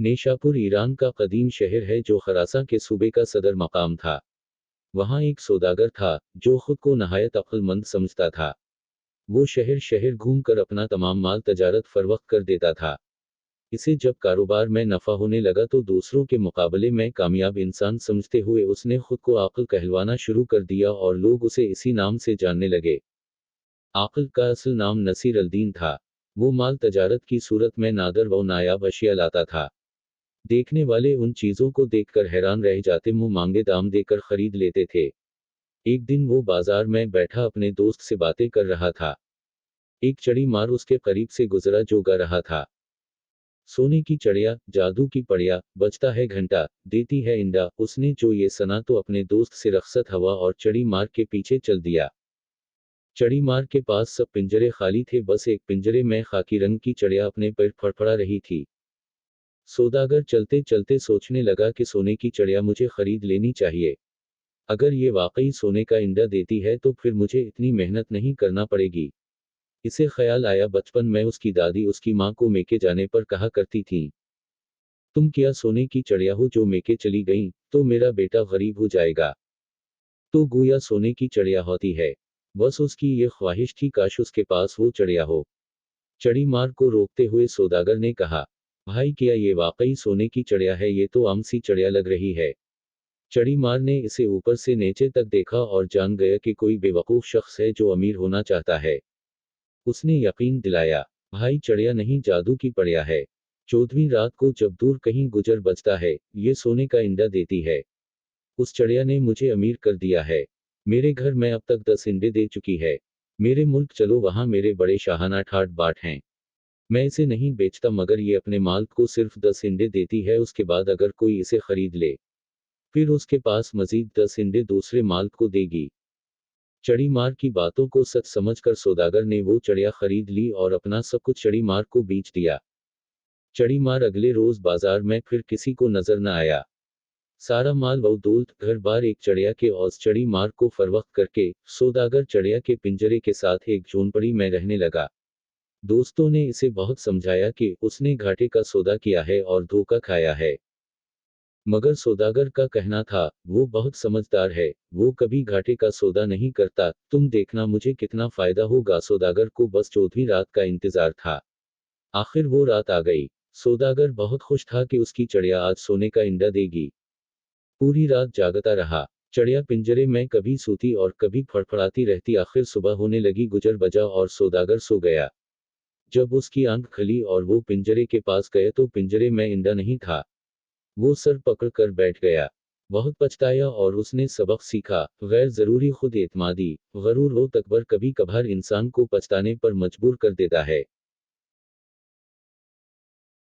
Nishapur Iran का कदीम शहर है जो खरासा के सूबे का सदर मकाम था। वहाँ एक सौदागर था, जो खुद को नहायत अक्लमंद समझता था। वो शहर शहर घूमकर अपना तमाम माल तजारत फरोख्त कर देता था। इसे जब कारोबार में नफा होने लगा तो दूसरों के मुकाबले में कामयाब इंसान समझते हुए उसने खुद को आकिल कहलवाना शुरू कर दिया और लोग उसे इसी नाम से जानने लगे। आकिल का असल नाम नसीर अल-दीन था। वो माल तजारत की सूरत में नादर व नायाब अशिया लाता था। देखने वाले उन चीजों को देखकर हैरान रह जाते, मुंह मांगे दाम देकर खरीद लेते थे। एक दिन वो बाजार में बैठा अपने दोस्त से बातें कर रहा था। एक चड़ी मार उसके करीब से गुजरा जो गा रहा था, सोने की चड़िया, जादू की पड़िया, बजता है घंटा, देती है इंडा। उसने जो ये सुना तो अपने दोस्त से रखसत हवा और चड़ी मार के पीछे चल दिया। चड़ी मार के पास सब पिंजरे खाली थे, बस एक पिंजरे में खाकी रंग की चड़िया अपने पैर फड़फड़ा रही थी। सौदागर चलते चलते सोचने लगा कि सोने की चड़िया मुझे खरीद लेनी चाहिए। अगर ये वाकई सोने का इंडा देती है तो फिर मुझे इतनी मेहनत नहीं करना पड़ेगी। इसे ख्याल आया, बचपन में उसकी दादी उसकी माँ को मेके जाने पर कहा करती थी, तुम क्या सोने की चड़िया हो जो मेके चली गई, तो मेरा बेटा गरीब हो जाएगा। तो गोया सोने की चड़िया होती है। बस उसकी ये ख्वाहिश थी, काश उसके पास वो चड़िया हो। चड़ी मार को रोकते हुए सौदागर ने कहा, भाई क्या ये वाकई सोने की चड़िया है? ये तो आम सी चड़िया लग रही है। चड़ी मार ने इसे ऊपर से नीचे तक देखा और जान गया कि कोई बेवकूफ शख्स है जो अमीर होना चाहता है। उसने यकीन दिलाया, भाई चड़िया नहीं, जादू की पड़िया है। 14वीं रात को जब दूर कहीं गुजर बजता है, ये सोने का इंडा देती है। उस चड़िया ने मुझे अमीर कर दिया है। मेरे घर में अब तक 10 इंडे दे चुकी है। मेरे मुल्क चलो, वहां मेरे बड़े शाहाना ठाट बाट हैं। मैं इसे नहीं बेचता, मगर ये अपने माल को सिर्फ 10 इंडे देती है। उसके बाद अगर कोई इसे खरीद ले, फिर उसके पास मजीद 10 इंडे दूसरे माल को देगी। चड़ी मार की बातों को सच समझकर सौदागर ने वो चड़िया खरीद ली और अपना सब कुछ चड़ी मार को बेच दिया। चड़ी मार अगले रोज बाजार में फिर किसी को नजर न आया। सारा माल व दौलत घर बार एक चड़िया के औस चड़ी मार को फरोख्त करके सौदागर चड़िया के पिंजरे के साथ एक झोंपड़ी में रहने लगा। दोस्तों ने इसे बहुत समझाया कि उसने घाटे का सौदा किया है और धोखा खाया है, मगर सौदागर का कहना था, वो बहुत समझदार है, वो कभी घाटे का सौदा नहीं करता, तुम देखना मुझे कितना फायदा होगा। सौदागर को बस 14वीं रात का इंतजार था। आखिर वो रात आ गई। सौदागर बहुत खुश था कि उसकी चड़िया आज सोने का इंडा देगी। पूरी रात जागता रहा। चड़िया पिंजरे में कभी सोती और कभी फड़फड़ाती रहती। आखिर सुबह होने लगी, गुजर बजा और सौदागर सो गया। जब उसकी आंख खुली और वो पिंजरे के पास गए तो पिंजरे में इंडा नहीं था। वो सर पकड़ कर बैठ गया। बहुत पछताया और उसने सबक सीखा, गैर जरूरी खुद एतमादी, गरूर व तकबर कभी कभार इंसान को पछताने पर मजबूर कर देता है।